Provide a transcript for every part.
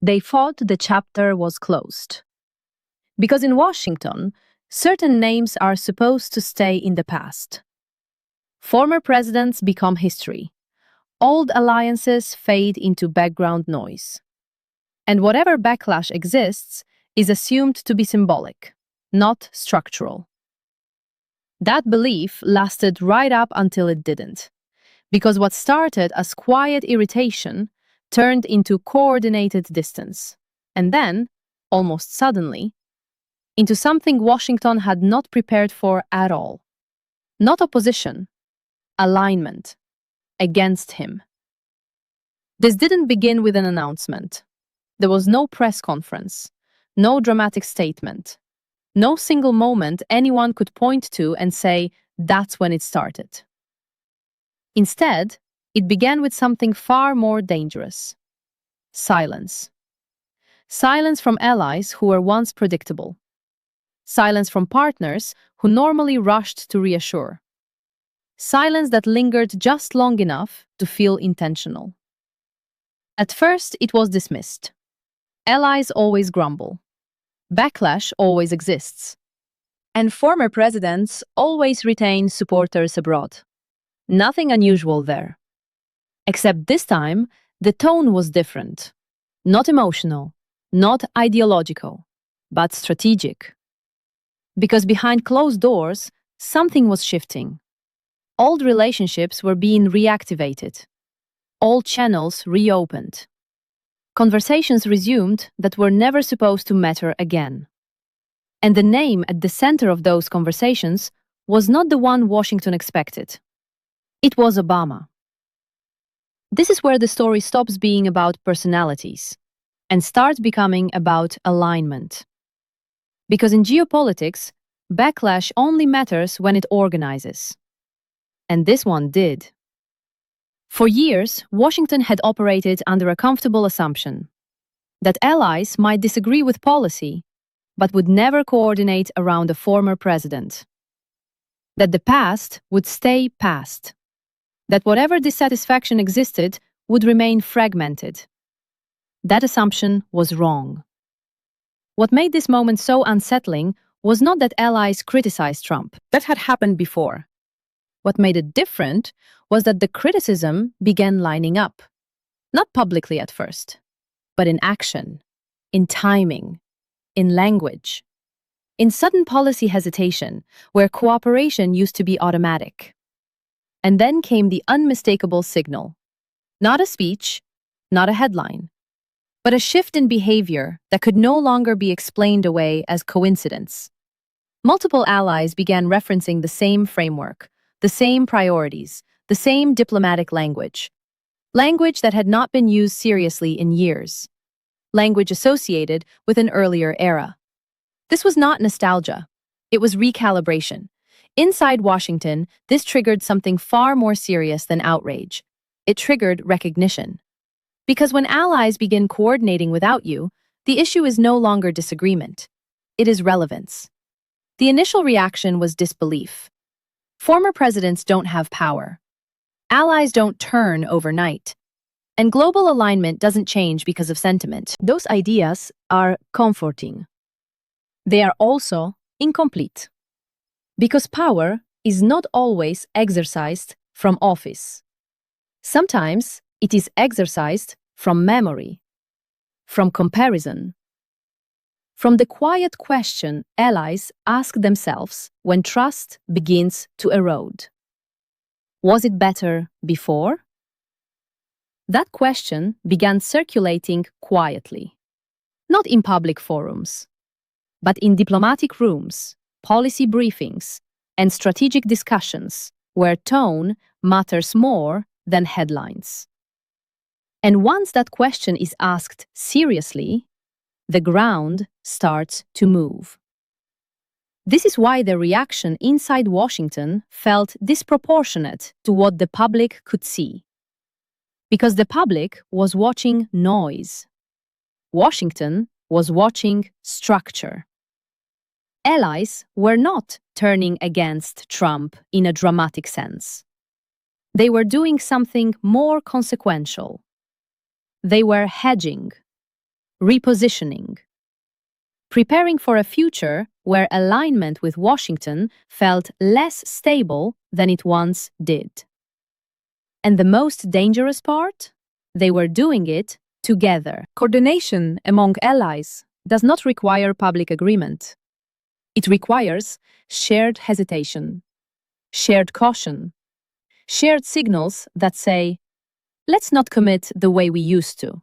They thought the chapter was closed. Because in Washington, certain names are supposed to stay in the past. Former presidents become history. Old alliances fade into background noise. And whatever backlash exists is assumed to be symbolic, not structural. That belief lasted right up until it didn't, because what started as quiet irritation turned into coordinated distance, and then, almost suddenly, into something Washington had not prepared for at all. Not opposition, alignment, against him. This didn't begin with an announcement. There was no press conference, no dramatic statement, no single moment anyone could point to and say, that's when it started. Instead, it began with something far more dangerous. Silence. Silence from allies who were once predictable. Silence from partners who normally rushed to reassure. Silence that lingered just long enough to feel intentional. At first, it was dismissed. Allies always grumble. Backlash always exists. And former presidents always retain supporters abroad. Nothing unusual there. Except this time, the tone was different. Not emotional, not ideological, but strategic. Because behind closed doors, something was shifting. Old relationships were being reactivated. Old channels reopened. Conversations resumed that were never supposed to matter again. And the name at the center of those conversations was not the one Washington expected. It was Obama. This is where the story stops being about personalities and starts becoming about alignment. Because in geopolitics, backlash only matters when it organizes. And this one did. For years, Washington had operated under a comfortable assumption that allies might disagree with policy, but would never coordinate around a former president. That the past would stay past. That whatever dissatisfaction existed would remain fragmented. That assumption was wrong. What made this moment so unsettling was not that allies criticized Trump. That had happened before. What made it different was that the criticism began lining up. Not publicly at first, but in action, in timing, in language, in sudden policy hesitation, where cooperation used to be automatic. And then came the unmistakable signal. Not a speech, not a headline, but a shift in behavior that could no longer be explained away as coincidence. Multiple allies began referencing the same framework, the same priorities, the same diplomatic language. Language that had not been used seriously in years. Language associated with an earlier era. This was not nostalgia. It was recalibration. Inside Washington, this triggered something far more serious than outrage. It triggered recognition. Because when allies begin coordinating without you, the issue is no longer disagreement. It is relevance. The initial reaction was disbelief. Former presidents don't have power. Allies don't turn overnight. And global alignment doesn't change because of sentiment. Those ideas are comforting. They are also incomplete. Because power is not always exercised from office. Sometimes it is exercised from memory, from comparison, from the quiet question allies ask themselves when trust begins to erode. Was it better before? That question began circulating quietly, not in public forums, but in diplomatic rooms, policy briefings, and strategic discussions where tone matters more than headlines. And once that question is asked seriously, the ground starts to move. This is why the reaction inside Washington felt disproportionate to what the public could see. Because the public was watching noise. Washington was watching structure. Allies were not turning against Trump in a dramatic sense. They were doing something more consequential. They were hedging, repositioning, preparing for a future where alignment with Washington felt less stable than it once did. And the most dangerous part? They were doing it together. Coordination among allies does not require public agreement. It requires shared hesitation, shared caution, shared signals that say, let's not commit the way we used to.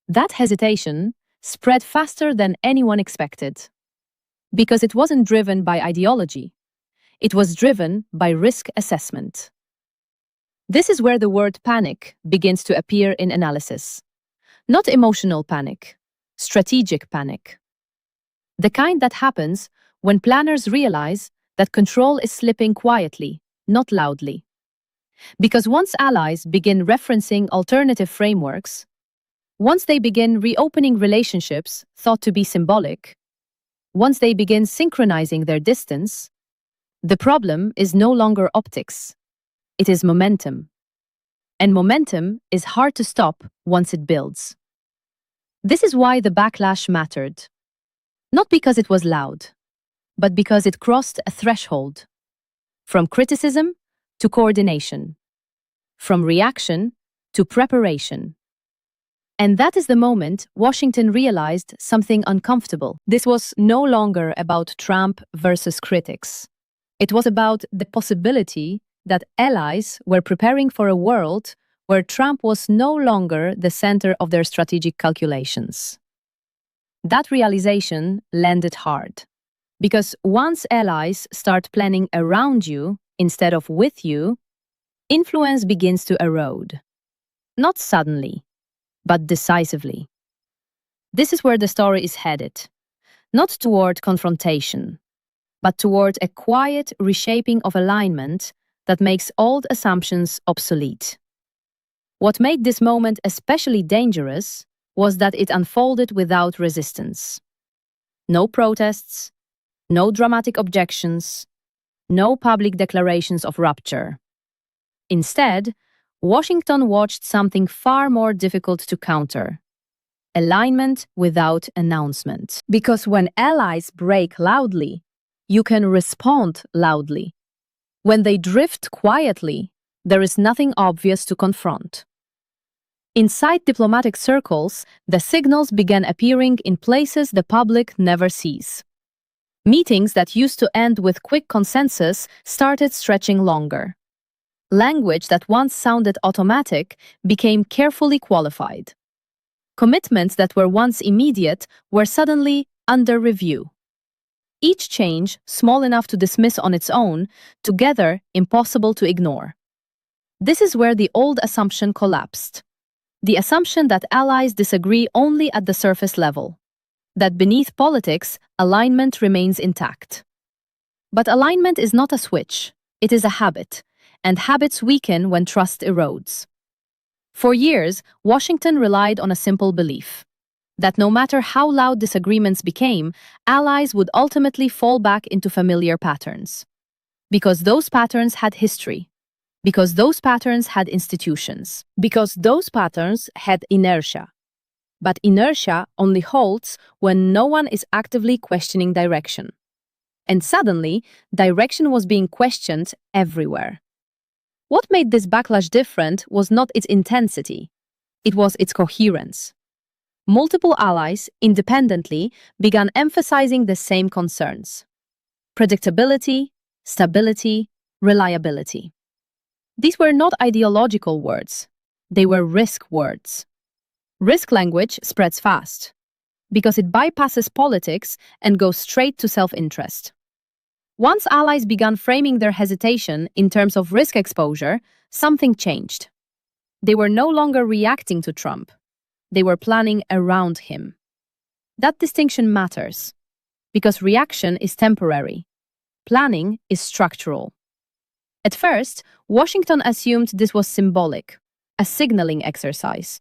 That hesitation spread faster than anyone expected, because it wasn't driven by ideology. It was driven by risk assessment. This is where the word panic begins to appear in analysis. Not emotional panic, strategic panic. The kind that happens when planners realize that control is slipping quietly, not loudly. Because once allies begin referencing alternative frameworks, once they begin reopening relationships thought to be symbolic, once they begin synchronizing their distance, the problem is no longer optics. It is momentum. And momentum is hard to stop once it builds. This is why the backlash mattered. Not because it was loud, but because it crossed a threshold. From criticism to coordination. From reaction to preparation. And that is the moment Washington realized something uncomfortable. This was no longer about Trump versus critics. It was about the possibility that allies were preparing for a world where Trump was no longer the center of their strategic calculations. That realization landed hard. Because once allies start planning around you instead of with you, influence begins to erode. Not suddenly, but decisively. This is where the story is headed. Not toward confrontation, but toward a quiet reshaping of alignment that makes old assumptions obsolete. What made this moment especially dangerous was that it unfolded without resistance. No protests, no dramatic objections, no public declarations of rupture. Instead, Washington watched something far more difficult to counter: alignment without announcement. Because when allies break loudly, you can respond loudly. When they drift quietly, there is nothing obvious to confront. Inside diplomatic circles, the signals began appearing in places the public never sees. Meetings that used to end with quick consensus started stretching longer. Language that once sounded automatic became carefully qualified. Commitments that were once immediate were suddenly under review. Each change, small enough to dismiss on its own, together impossible to ignore. This is where the old assumption collapsed. The assumption that allies disagree only at the surface level. That beneath politics, alignment remains intact. But alignment is not a switch, it is a habit, and habits weaken when trust erodes. For years, Washington relied on a simple belief: that no matter how loud disagreements became, allies would ultimately fall back into familiar patterns. Because those patterns had history. Because those patterns had institutions. Because those patterns had inertia. But inertia only holds when no one is actively questioning direction. And suddenly, direction was being questioned everywhere. What made this backlash different was not its intensity. It was its coherence. Multiple allies, independently, began emphasizing the same concerns: predictability, stability, reliability. These were not ideological words. They were risk words. Risk language spreads fast, because it bypasses politics and goes straight to self-interest. Once allies began framing their hesitation in terms of risk exposure, something changed. They were no longer reacting to Trump. They were planning around him. That distinction matters, because reaction is temporary. Planning is structural. At first, Washington assumed this was symbolic, a signaling exercise,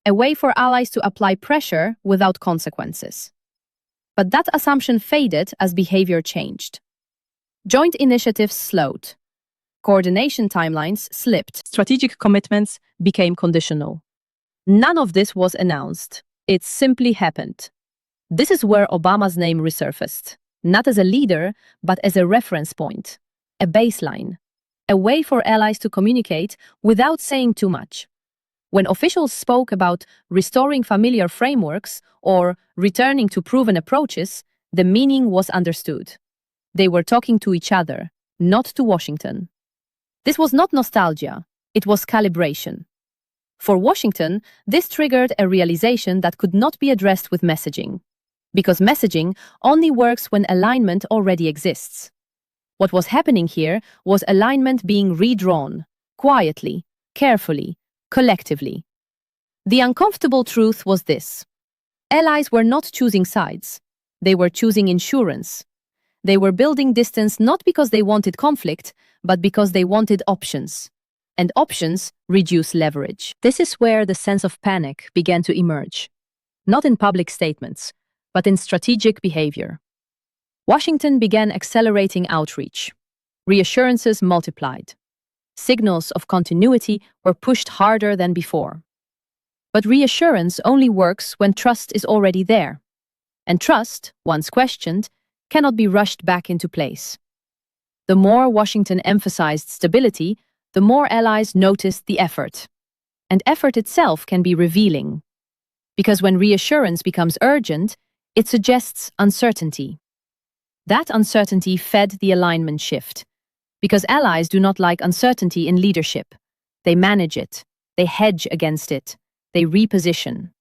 a way for allies to apply pressure without consequences. But that assumption faded as behavior changed. Joint initiatives slowed. Coordination timelines slipped. Strategic commitments became conditional. None of this was announced. It simply happened. This is where Obama's name resurfaced, not as a leader, but as a reference point, a baseline, a way for allies to communicate without saying too much. When officials spoke about restoring familiar frameworks or returning to proven approaches, the meaning was understood. They were talking to each other, not to Washington. This was not nostalgia, it was calibration. For Washington, this triggered a realization that could not be addressed with messaging, because messaging only works when alignment already exists. What was happening here was alignment being redrawn, quietly, carefully, collectively. The uncomfortable truth was this. Allies were not choosing sides. They were choosing insurance. They were building distance not because they wanted conflict, but because they wanted options. And options reduce leverage. This is where the sense of panic began to emerge. Not in public statements, but in strategic behavior. Washington began accelerating outreach. Reassurances multiplied. Signals of continuity were pushed harder than before. But reassurance only works when trust is already there. And trust, once questioned, cannot be rushed back into place. The more Washington emphasized stability, the more allies noticed the effort. And effort itself can be revealing. Because when reassurance becomes urgent, it suggests uncertainty. That uncertainty fed the alignment shift. Because allies do not like uncertainty in leadership. They manage it. They hedge against it. They reposition.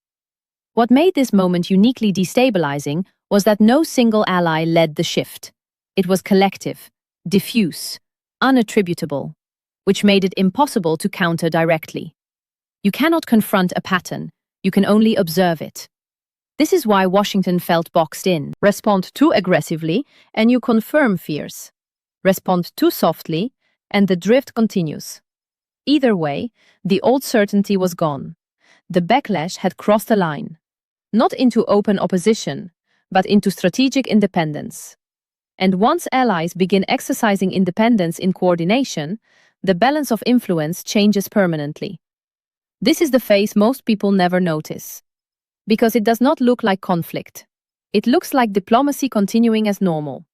What made this moment uniquely destabilizing was that no single ally led the shift. It was collective, diffuse, unattributable, which made it impossible to counter directly. You cannot confront a pattern, you can only observe it. This is why Washington felt boxed in. Respond too aggressively, and you confirm fears. Respond too softly, and the drift continues. Either way, the old certainty was gone. The backlash had crossed a line, not into open opposition, but into strategic independence. And once allies begin exercising independence in coordination, the balance of influence changes permanently. This is the phase most people never notice, because it does not look like conflict. It looks like diplomacy continuing as normal.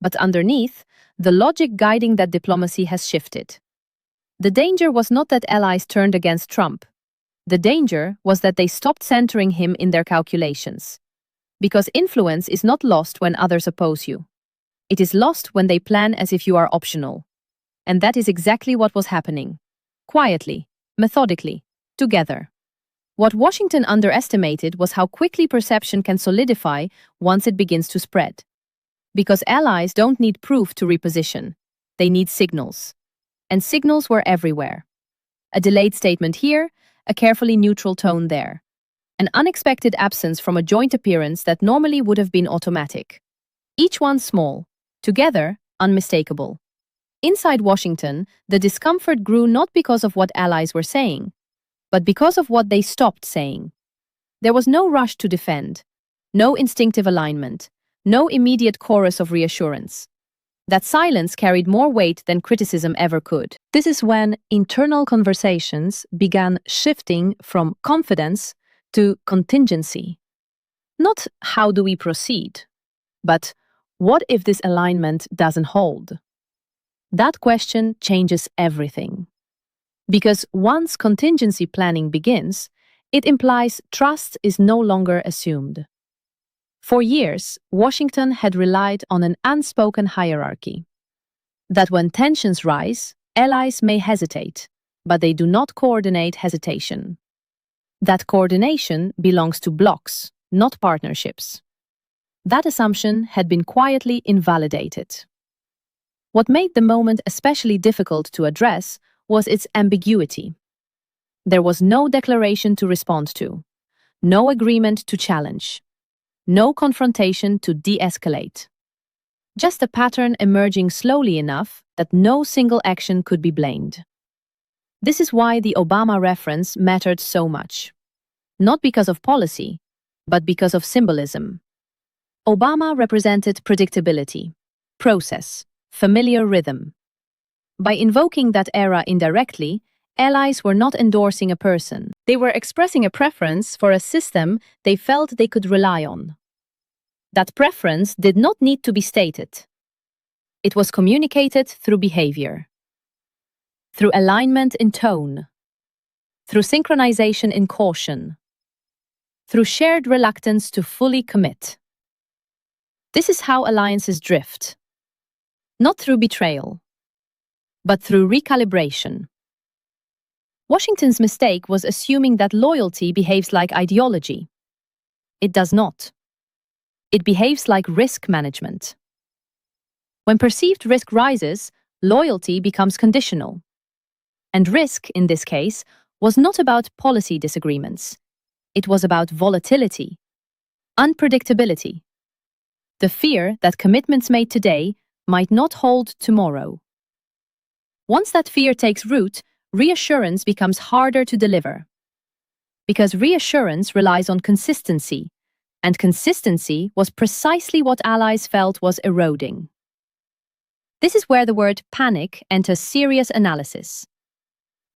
But underneath, the logic guiding that diplomacy has shifted. The danger was not that allies turned against Trump. The danger was that they stopped centering him in their calculations. Because influence is not lost when others oppose you. It is lost when they plan as if you are optional. And that is exactly what was happening. Quietly, methodically, together. What Washington underestimated was how quickly perception can solidify once it begins to spread. Because allies don't need proof to reposition. They need signals. And signals were everywhere. A delayed statement here, a carefully neutral tone there. An unexpected absence from a joint appearance that normally would have been automatic. Each one small, together, unmistakable. Inside Washington, the discomfort grew not because of what allies were saying, but because of what they stopped saying. There was no rush to defend, no instinctive alignment, no immediate chorus of reassurance. That silence carried more weight than criticism ever could. This is when internal conversations began shifting from confidence to contingency. Not how do we proceed, but what if this alignment doesn't hold? That question changes everything. Because once contingency planning begins, it implies trust is no longer assumed. For years, Washington had relied on an unspoken hierarchy. That when tensions rise, allies may hesitate, but they do not coordinate hesitation. That coordination belongs to blocs, not partnerships. That assumption had been quietly invalidated. What made the moment especially difficult to address was its ambiguity. There was no declaration to respond to, no agreement to challenge, no confrontation to de-escalate. Just a pattern emerging slowly enough that no single action could be blamed. This is why the Obama reference mattered so much. Not because of policy, but because of symbolism. Obama represented predictability, process, familiar rhythm. By invoking that era indirectly, Allies were not endorsing a person. They were expressing a preference for a system they felt they could rely on. That preference did not need to be stated. It was communicated through behavior, through alignment in tone, through synchronization in caution, through shared reluctance to fully commit. This is how alliances drift, not through betrayal, but through recalibration. Washington's mistake was assuming that loyalty behaves like ideology. It does not. It behaves like risk management. When perceived risk rises, loyalty becomes conditional. And risk, in this case, was not about policy disagreements. It was about volatility, unpredictability, the fear that commitments made today might not hold tomorrow. Once that fear takes root, reassurance becomes harder to deliver. Because reassurance relies on consistency, and consistency was precisely what allies felt was eroding. This is where the word panic enters serious analysis.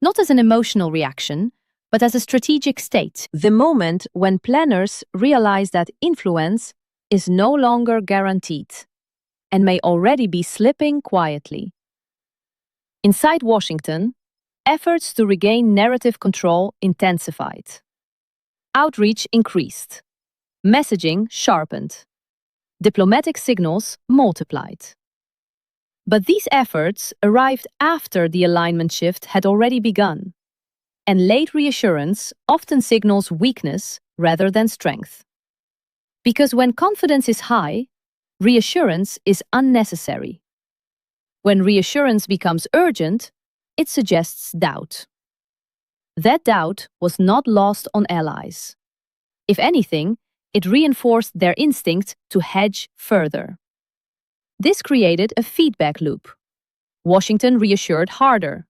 Not as an emotional reaction, but as a strategic state. The moment when planners realize that influence is no longer guaranteed and may already be slipping quietly. Inside Washington, efforts to regain narrative control intensified. Outreach increased. Messaging sharpened. Diplomatic signals multiplied. But these efforts arrived after the alignment shift had already begun, and late reassurance often signals weakness rather than strength. Because when confidence is high, reassurance is unnecessary. When reassurance becomes urgent, it suggests doubt. That doubt was not lost on allies. If anything, it reinforced their instinct to hedge further. This created a feedback loop. Washington reassured harder.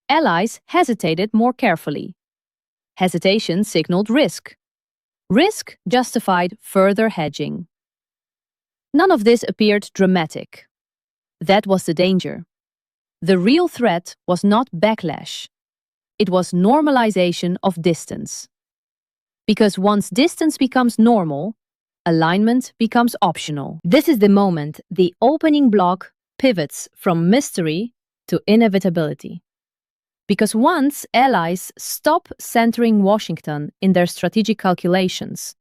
Allies hesitated more carefully. Hesitation signaled risk. Risk justified further hedging. None of this appeared dramatic. That was the danger. The real threat was not backlash. It was normalization of distance. Because once distance becomes normal, alignment becomes optional. This is the moment the opening block pivots from mystery to inevitability. Because once allies stop centering Washington in their strategic calculations,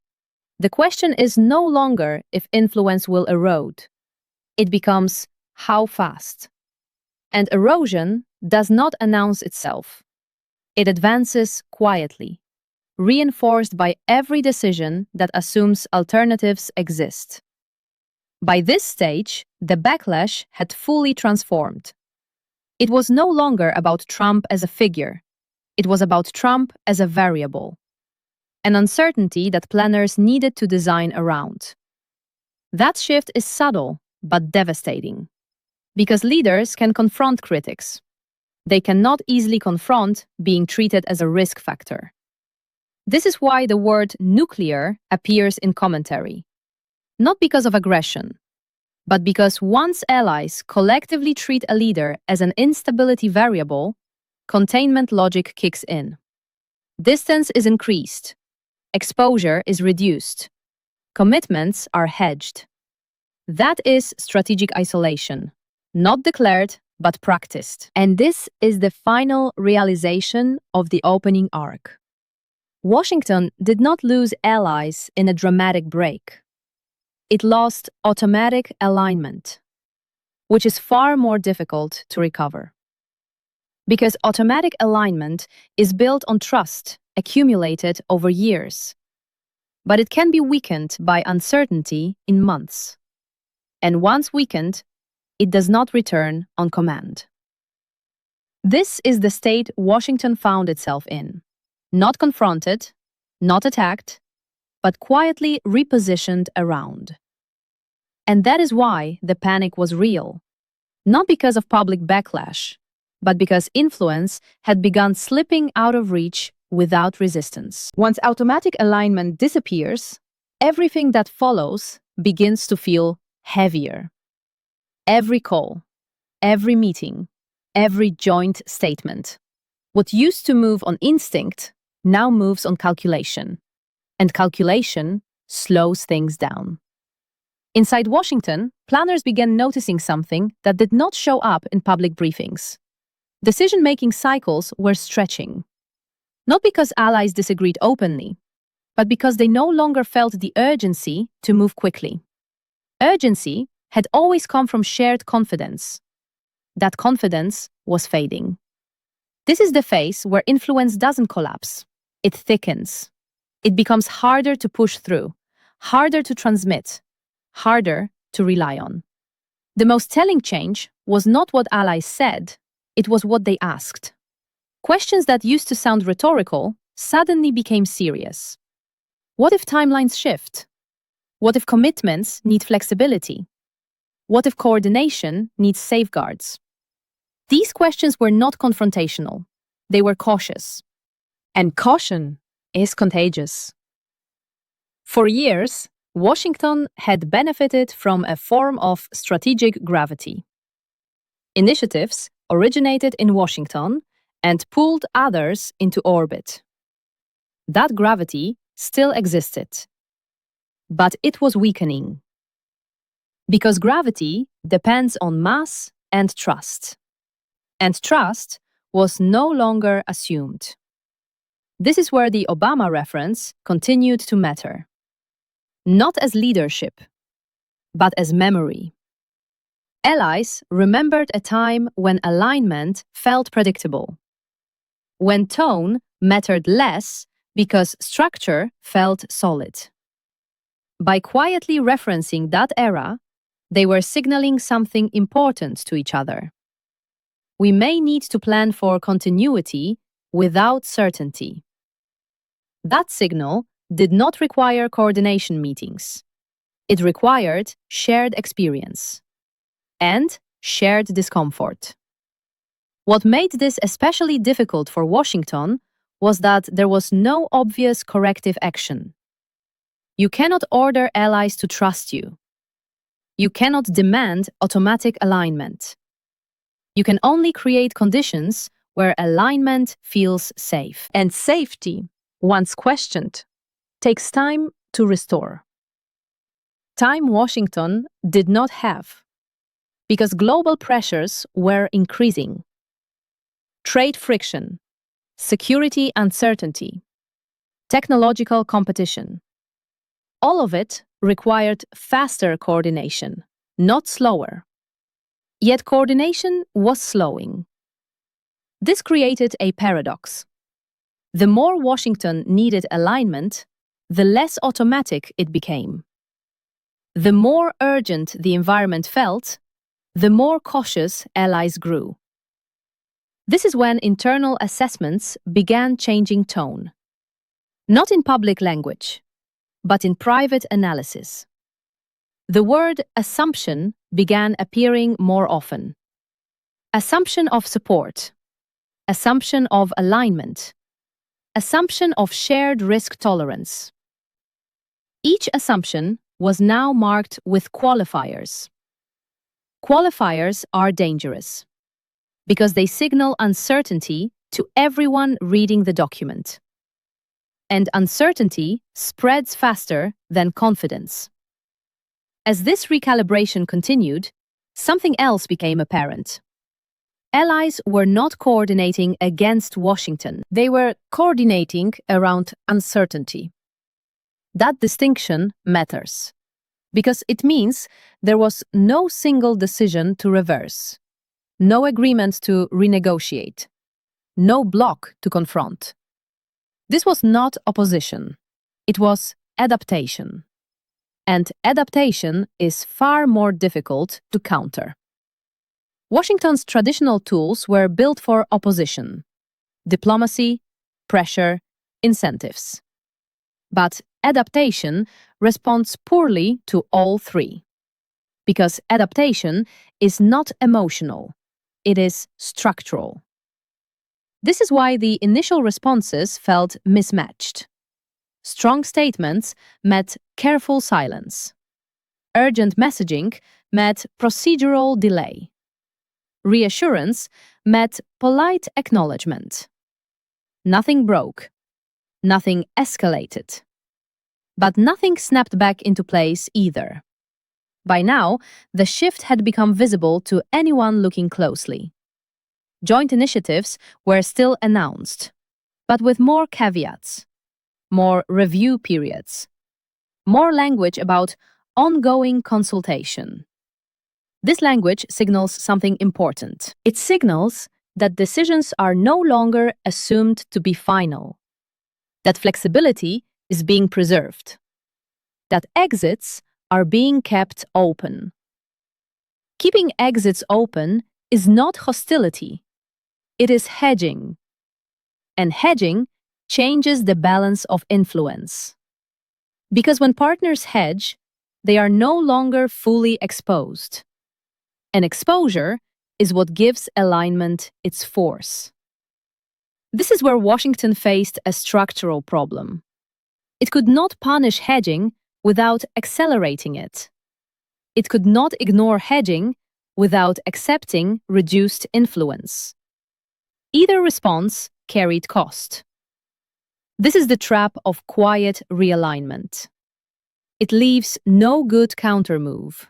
the question is no longer if influence will erode. It becomes how fast. And erosion does not announce itself. It advances quietly, reinforced by every decision that assumes alternatives exist. By this stage, the backlash had fully transformed. It was no longer about Trump as a figure. It was about Trump as a variable, an uncertainty that planners needed to design around. That shift is subtle but devastating, because leaders can confront critics. They cannot easily confront being treated as a risk factor. This is why the word nuclear appears in commentary. Not because of aggression, but because once allies collectively treat a leader as an instability variable, containment logic kicks in. Distance is increased. Exposure is reduced. Commitments are hedged. That is strategic isolation, not declared, but practiced. And this is the final realization of the opening arc. Washington did not lose allies in a dramatic break. It lost automatic alignment, which is far more difficult to recover. Because automatic alignment is built on trust accumulated over years, but it can be weakened by uncertainty in months. And once weakened, it does not return on command. This is the state Washington found itself in. Not confronted, not attacked, but quietly repositioned around. And that is why the panic was real. Not because of public backlash, but because influence had begun slipping out of reach without resistance. Once automatic alignment disappears, everything that follows begins to feel heavier. Every call, every meeting, every joint statement. What used to move on instinct now moves on calculation, and calculation slows things down. Inside Washington, planners began noticing something that did not show up in public briefings. Decision-making cycles were stretching, not because allies disagreed openly, but because they no longer felt the urgency to move quickly. Urgency had always come from shared confidence. That confidence was fading. This is the phase where influence doesn't collapse. It thickens. It becomes harder to push through, harder to transmit, harder to rely on. The most telling change was not what allies said, it was what they asked. Questions that used to sound rhetorical suddenly became serious. What if timelines shift? What if commitments need flexibility? What if coordination needs safeguards? These questions were not confrontational. They were cautious. And caution is contagious. For years, Washington had benefited from a form of strategic gravity. Initiatives originated in Washington and pulled others into orbit. That gravity still existed, but it was weakening. Because gravity depends on mass and trust. And trust was no longer assumed. This is where the Obama reference continued to matter. Not as leadership, but as memory. Allies remembered a time when alignment felt predictable, when tone mattered less because structure felt solid. By quietly referencing that era, they were signaling something important to each other. We may need to plan for continuity without certainty. That signal did not require coordination meetings. It required shared experience and shared discomfort. What made this especially difficult for Washington was that there was no obvious corrective action. You cannot order allies to trust you. You cannot demand automatic alignment. You can only create conditions where alignment feels safe. And safety, once questioned, takes time to restore. Time Washington did not have, because global pressures were increasing. Trade friction, security uncertainty, technological competition. All of it required faster coordination, not slower. Yet coordination was slowing. This created a paradox. The more Washington needed alignment, the less automatic it became. The more urgent the environment felt, the more cautious allies grew. This is when internal assessments began changing tone. Not in public language, but in private analysis. The word assumption began appearing more often. Assumption of support, assumption of alignment, assumption of shared risk tolerance. Each assumption was now marked with qualifiers. Qualifiers are dangerous because they signal uncertainty to everyone reading the document. And uncertainty spreads faster than confidence. As this recalibration continued, something else became apparent. Allies were not coordinating against Washington. They were coordinating around uncertainty. That distinction matters, because it means there was no single decision to reverse, no agreement to renegotiate, no block to confront. This was not opposition. It was adaptation. And adaptation is far more difficult to counter. Washington's traditional tools were built for opposition: diplomacy, pressure, incentives. But adaptation responds poorly to all three. Because adaptation is not emotional, it is structural. This is why the initial responses felt mismatched. Strong statements met careful silence. Urgent messaging met procedural delay. Reassurance met polite acknowledgement. Nothing broke. Nothing escalated. But nothing snapped back into place either. By now, the shift had become visible to anyone looking closely. Joint initiatives were still announced, but with more caveats, more review periods, more language about ongoing consultation. This language signals something important. It signals that decisions are no longer assumed to be final, that flexibility is being preserved, that exits are being kept open. Keeping exits open is not hostility, it is hedging. And hedging changes the balance of influence. Because when partners hedge, they are no longer fully exposed. And exposure is what gives alignment its force. This is where Washington faced a structural problem. It could not punish hedging without accelerating it. It could not ignore hedging without accepting reduced influence. Either response carried cost. This is the trap of quiet realignment. It leaves no good countermove.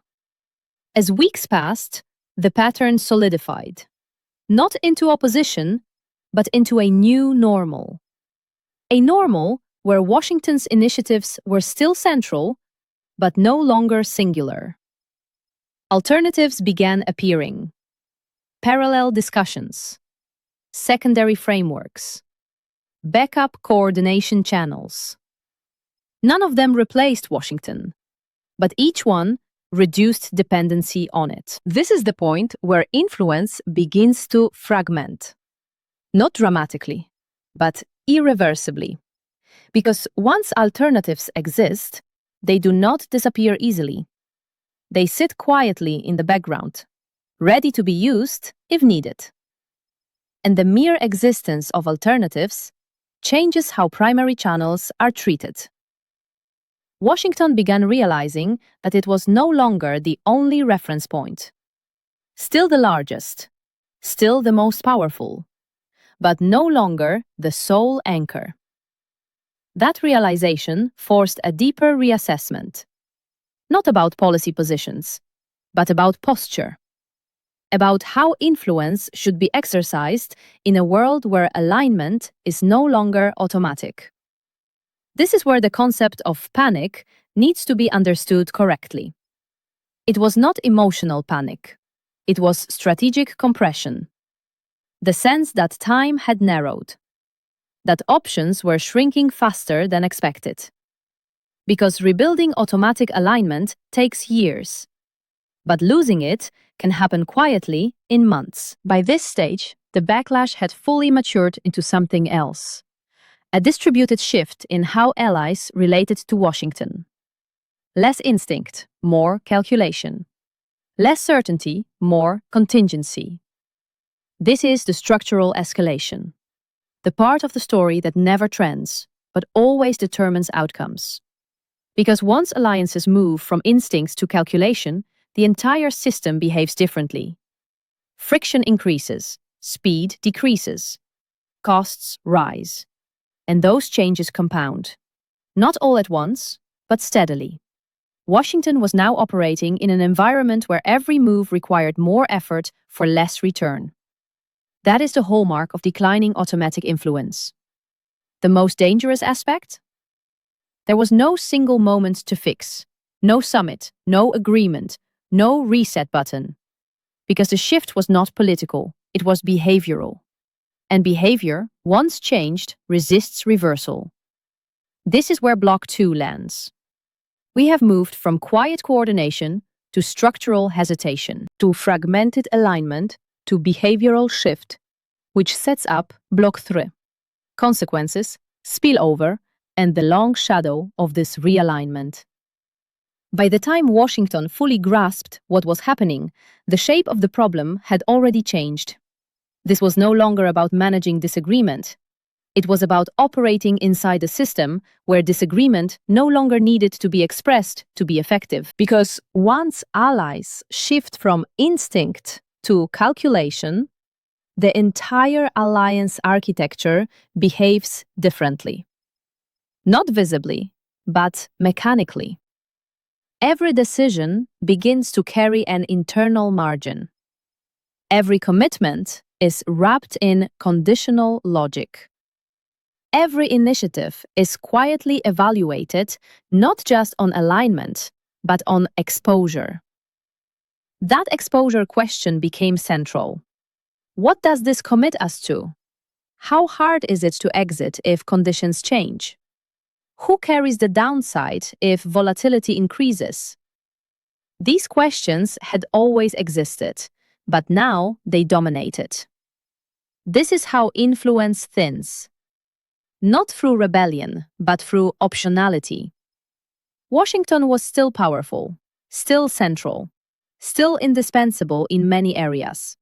As weeks passed, the pattern solidified, not into opposition, but into a new normal. A normal where Washington's initiatives were still central, but no longer singular. Alternatives began appearing. Parallel discussions, secondary frameworks, backup coordination channels. None of them replaced Washington, but each one reduced dependency on it. This is the point where influence begins to fragment. Not dramatically, but irreversibly. Because once alternatives exist, they do not disappear easily. They sit quietly in the background, ready to be used if needed. And the mere existence of alternatives changes how primary channels are treated. Washington began realizing that it was no longer the only reference point. Still the largest, still the most powerful, but no longer the sole anchor. That realization forced a deeper reassessment, not about policy positions, but about posture, about how influence should be exercised in a world where alignment is no longer automatic. This is where the concept of panic needs to be understood correctly. It was not emotional panic. It was strategic compression. The sense that time had narrowed, that options were shrinking faster than expected. Because rebuilding automatic alignment takes years, but losing it can happen quietly in months. By this stage, the backlash had fully matured into something else. A distributed shift in how allies related to Washington. Less instinct, more calculation. Less certainty, more contingency. This is the structural escalation. The part of the story that never trends, but always determines outcomes. Because once alliances move from instincts to calculation, the entire system behaves differently. Friction increases, speed decreases, costs rise. And those changes compound. Not all at once, but steadily. Washington was now operating in an environment where every move required more effort for less return. That is the hallmark of declining automatic influence. The most dangerous aspect? There was no single moment to fix, no summit, no agreement, no reset button. Because the shift was not political, it was behavioral. And behavior, once changed, resists reversal. This is where Block 2 lands. We have moved from quiet coordination to structural hesitation, to fragmented alignment, to behavioral shift, which sets up Block 3. Consequences, spillover, and the long shadow of this realignment. By the time Washington fully grasped what was happening, the shape of the problem had already changed. This was no longer about managing disagreement. It was about operating inside a system where disagreement no longer needed to be expressed to be effective. Because once allies shift from instinct to calculation, the entire alliance architecture behaves differently. Not visibly, but mechanically. Every decision begins to carry an internal margin. Every commitment is wrapped in conditional logic. Every initiative is quietly evaluated not just on alignment, but on exposure. That exposure question became central. What does this commit us to? How hard is it to exit if conditions change? Who carries the downside if volatility increases? These questions had always existed, but now they dominated. This is how influence thins. Not through rebellion, but through optionality. Washington was still powerful, still central, still indispensable in many areas.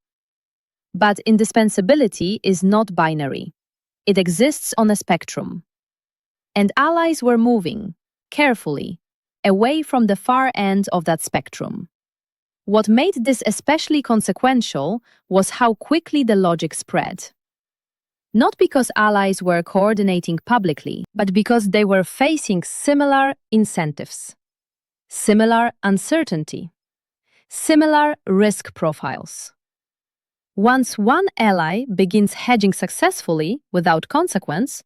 But indispensability is not binary. It exists on a spectrum. And allies were moving, carefully, away from the far end of that spectrum. What made this especially consequential was how quickly the logic spread. Not because allies were coordinating publicly, but because they were facing similar incentives, similar uncertainty, similar risk profiles. Once one ally begins hedging successfully without consequence,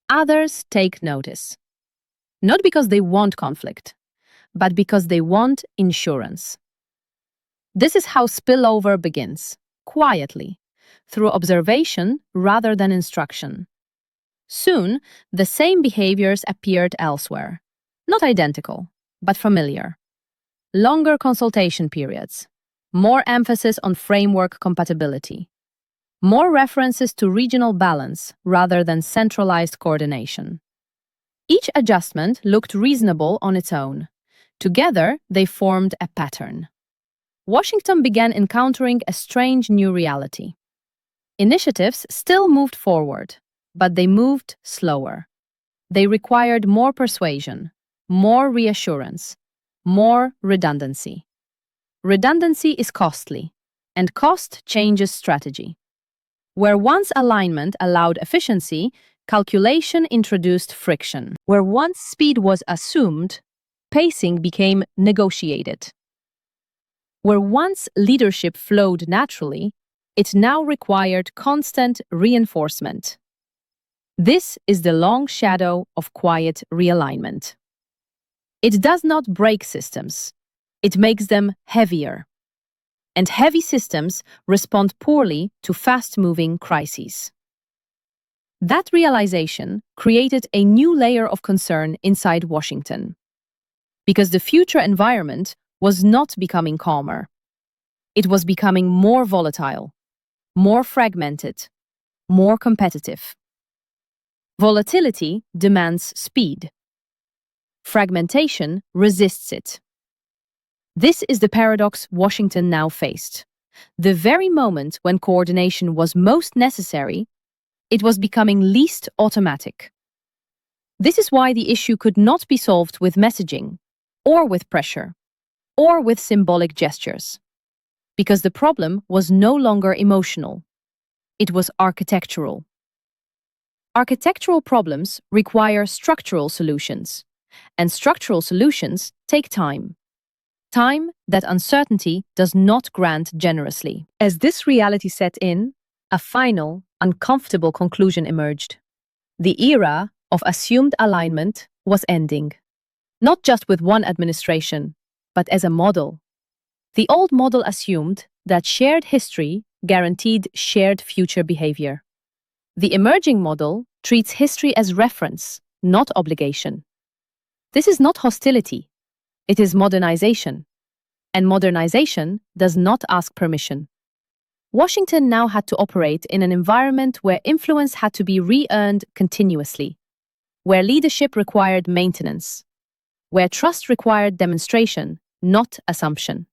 others take notice. Not because they want conflict, but because they want insurance. This is how spillover begins, quietly, through observation rather than instruction. Soon, the same behaviors appeared elsewhere, not identical, but familiar. Longer consultation periods, more emphasis on framework compatibility, more references to regional balance rather than centralized coordination. Each adjustment looked reasonable on its own. Together, they formed a pattern. Washington began encountering a strange new reality. Initiatives still moved forward, but they moved slower. They required more persuasion, more reassurance, more redundancy. Redundancy is costly, and cost changes strategy. Where once alignment allowed efficiency, calculation introduced friction. Where once speed was assumed, pacing became negotiated. Where once leadership flowed naturally, it now required constant reinforcement. This is the long shadow of quiet realignment. It does not break systems. It makes them heavier. And heavy systems respond poorly to fast-moving crises. That realization created a new layer of concern inside Washington. Because the future environment was not becoming calmer. It was becoming more volatile, more fragmented, more competitive. Volatility demands speed. Fragmentation resists it. This is the paradox Washington now faced. The very moment when coordination was most necessary, it was becoming least automatic. This is why the issue could not be solved with messaging, or with pressure, or with symbolic gestures. Because the problem was no longer emotional. It was architectural. Architectural problems require structural solutions, and structural solutions take time. Time that uncertainty does not grant generously. As this reality set in, a final, uncomfortable conclusion emerged. The era of assumed alignment was ending. Not just with one administration, but as a model. The old model assumed that shared history guaranteed shared future behavior. The emerging model treats history as reference, not obligation. This is not hostility. It is modernization. And modernization does not ask permission. Washington now had to operate in an environment where influence had to be re-earned continuously, where leadership required maintenance, where trust required demonstration, not assumption.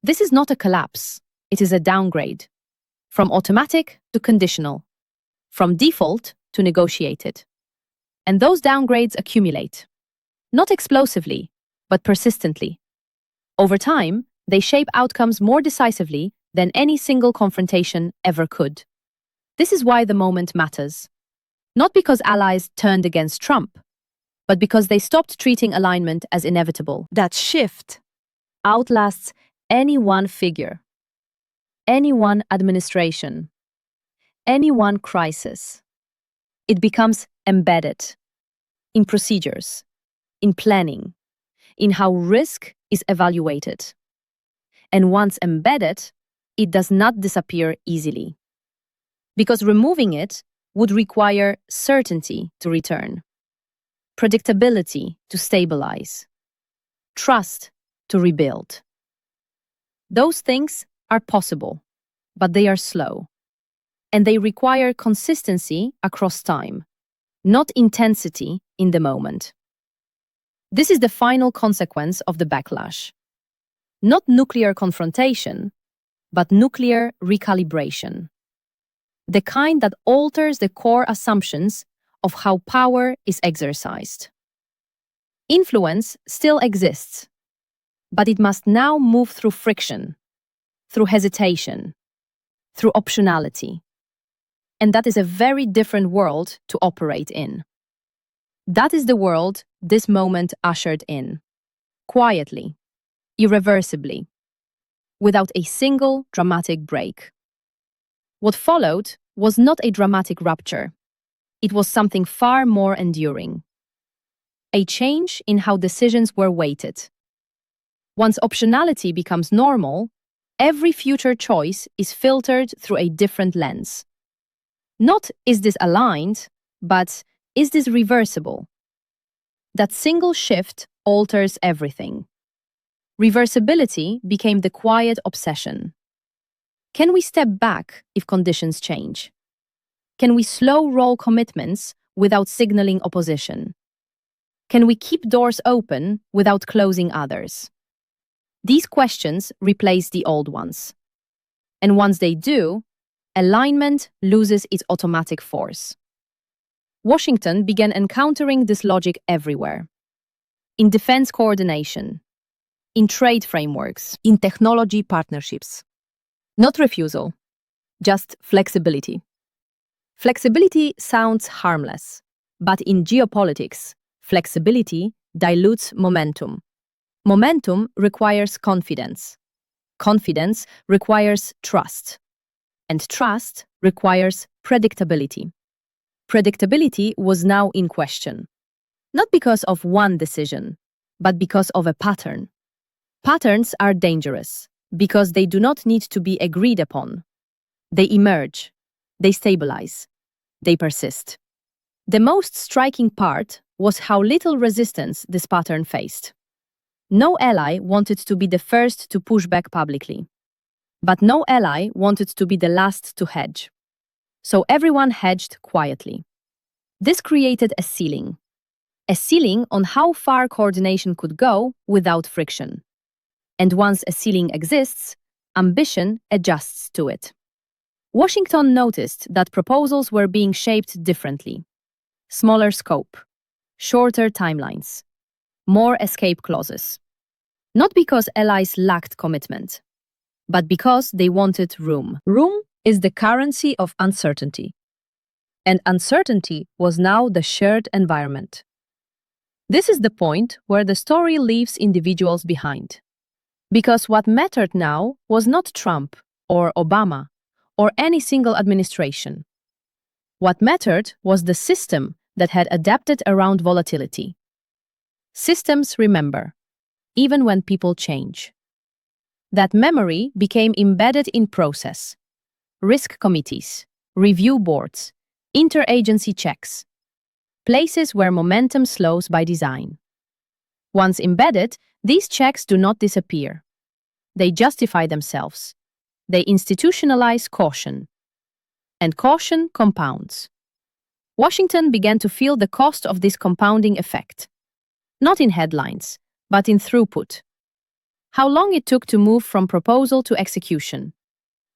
This is not a collapse, it is a downgrade. From automatic to conditional, from default to negotiated. And those downgrades accumulate. Not explosively, but persistently. Over time, they shape outcomes more decisively than any single confrontation ever could. This is why the moment matters. Not because allies turned against Trump, but because they stopped treating alignment as inevitable. That shift outlasts any one figure, any one administration, any one crisis. It becomes embedded in procedures, in planning, in how risk is evaluated. And once embedded, it does not disappear easily. Because removing it would require certainty to return, predictability to stabilize, trust to rebuild. Those things are possible, but they are slow. And they require consistency across time, not intensity in the moment. This is the final consequence of the backlash. Not nuclear confrontation, but nuclear recalibration. The kind that alters the core assumptions of how power is exercised. Influence still exists, but it must now move through friction, through hesitation, through optionality. And that is a very different world to operate in. That is the world this moment ushered in, quietly, irreversibly, without a single dramatic break. What followed was not a dramatic rupture. It was something far more enduring. A change in how decisions were weighted. Once optionality becomes normal, every future choice is filtered through a different lens. Not is this aligned, but is this reversible? That single shift alters everything. Reversibility became the quiet obsession. Can we step back if conditions change? Can we slow roll commitments without signaling opposition? Can we keep doors open without closing others? These questions replace the old ones. And once they do, alignment loses its automatic force. Washington began encountering this logic everywhere. In defense coordination, in trade frameworks, in technology partnerships. Not refusal, just flexibility. Flexibility sounds harmless, but in geopolitics, flexibility dilutes momentum. Momentum requires confidence. Confidence requires trust. And trust requires predictability. Predictability was now in question. Not because of one decision, but because of a pattern. Patterns are dangerous because they do not need to be agreed upon. They emerge, they stabilize, they persist. The most striking part was how little resistance this pattern faced. No ally wanted to be the first to push back publicly. But no ally wanted to be the last to hedge. So everyone hedged quietly. This created a ceiling on how far coordination could go without friction. And once a ceiling exists, ambition adjusts to it. Washington noticed that proposals were being shaped differently. Smaller scope, shorter timelines, more escape clauses. Not because allies lacked commitment, but because they wanted room. Room is the currency of uncertainty. And uncertainty was now the shared environment. This is the point where the story leaves individuals behind. Because what mattered now was not Trump or Obama or any single administration. What mattered was the system that had adapted around volatility. Systems remember, even when people change. That memory became embedded in process. Risk committees, review boards, interagency checks. Places where momentum slows by design. Once embedded, these checks do not disappear. They justify themselves. They institutionalize caution. And caution compounds. Washington began to feel the cost of this compounding effect. Not in headlines, but in throughput. How long it took to move from proposal to execution.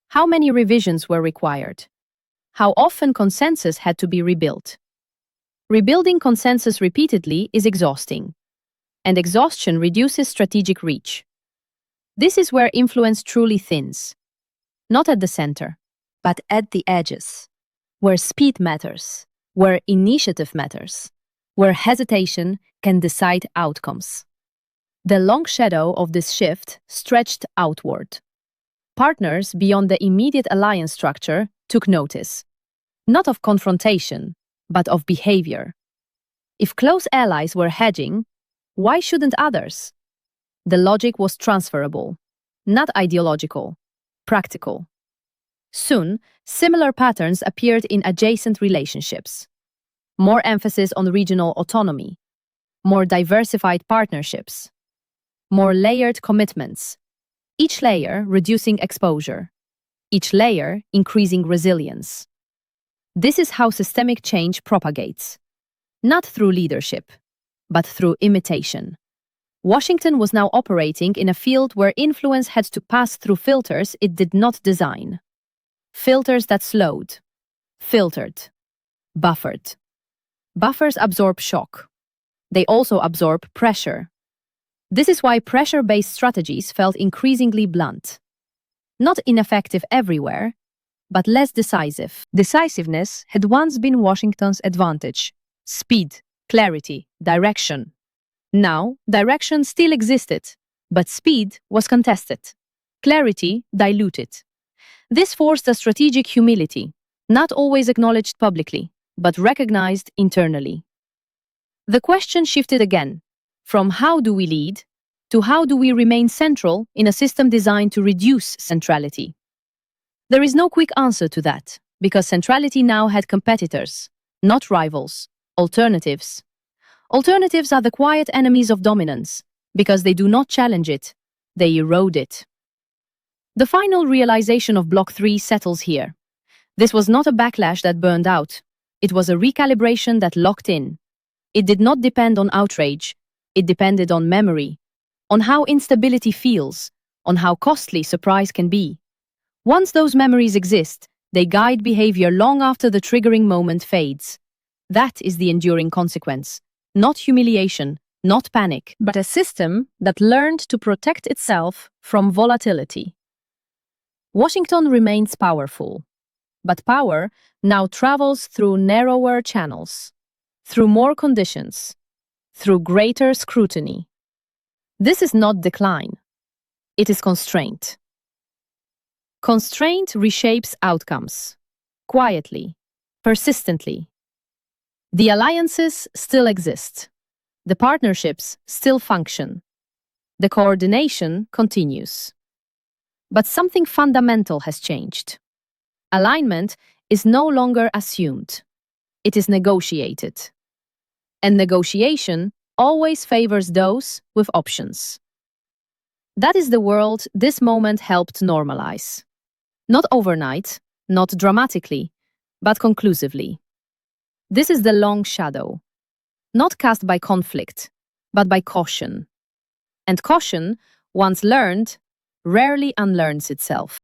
How many revisions were required. How often consensus had to be rebuilt. Rebuilding consensus repeatedly is exhausting. And exhaustion reduces strategic reach. This is where influence truly thins. not at the center, but at the edges, where speed matters, where initiative matters, where hesitation can decide outcomes. The long shadow of this shift stretched outward. Partners beyond the immediate alliance structure took notice, not of confrontation, but of behavior. If close allies were hedging, why shouldn't others? The logic was transferable, not ideological, practical. Soon, similar patterns appeared in adjacent relationships. More emphasis on regional autonomy, more diversified partnerships, more layered commitments, each layer reducing exposure, each layer increasing resilience. This is how systemic change propagates, not through leadership, but through imitation. Washington was now operating in a field where influence had to pass through filters it did not design. Filters that slowed, filtered, buffered. Buffers absorb shock. They also absorb pressure. This is why pressure-based strategies felt increasingly blunt. Not ineffective everywhere, but less decisive. Decisiveness had once been Washington's advantage. Speed, clarity, direction. Now, direction still existed, but speed was contested. Clarity diluted. This forced a strategic humility, not always acknowledged publicly, but recognized internally. The question shifted again, from how do we lead to how do we remain central in a system designed to reduce centrality. There is no quick answer to that, because centrality now had competitors, not rivals, alternatives. Alternatives are the quiet enemies of dominance, because they do not challenge it, they erode it. The final realization of Block 3 settles here. This was not a backlash that burned out. It was a recalibration that locked in. It did not depend on outrage. It depended on memory, on how instability feels, on how costly surprise can be. Once those memories exist, they guide behavior long after the triggering moment fades. That is the enduring consequence. Not humiliation, not panic, but a system that learned to protect itself from volatility. Washington remains powerful, but power now travels through narrower channels, through more conditions, through greater scrutiny. This is not decline. It is constraint. Constraint reshapes outcomes, quietly, persistently. The alliances still exist. The partnerships still function. The coordination continues. But something fundamental has changed. Alignment is no longer assumed. It is negotiated. And negotiation always favors those with options. That is the world this moment helped normalize. Not overnight, not dramatically, but conclusively. This is the long shadow, not cast by conflict, but by caution. And caution, once learned, rarely unlearns itself.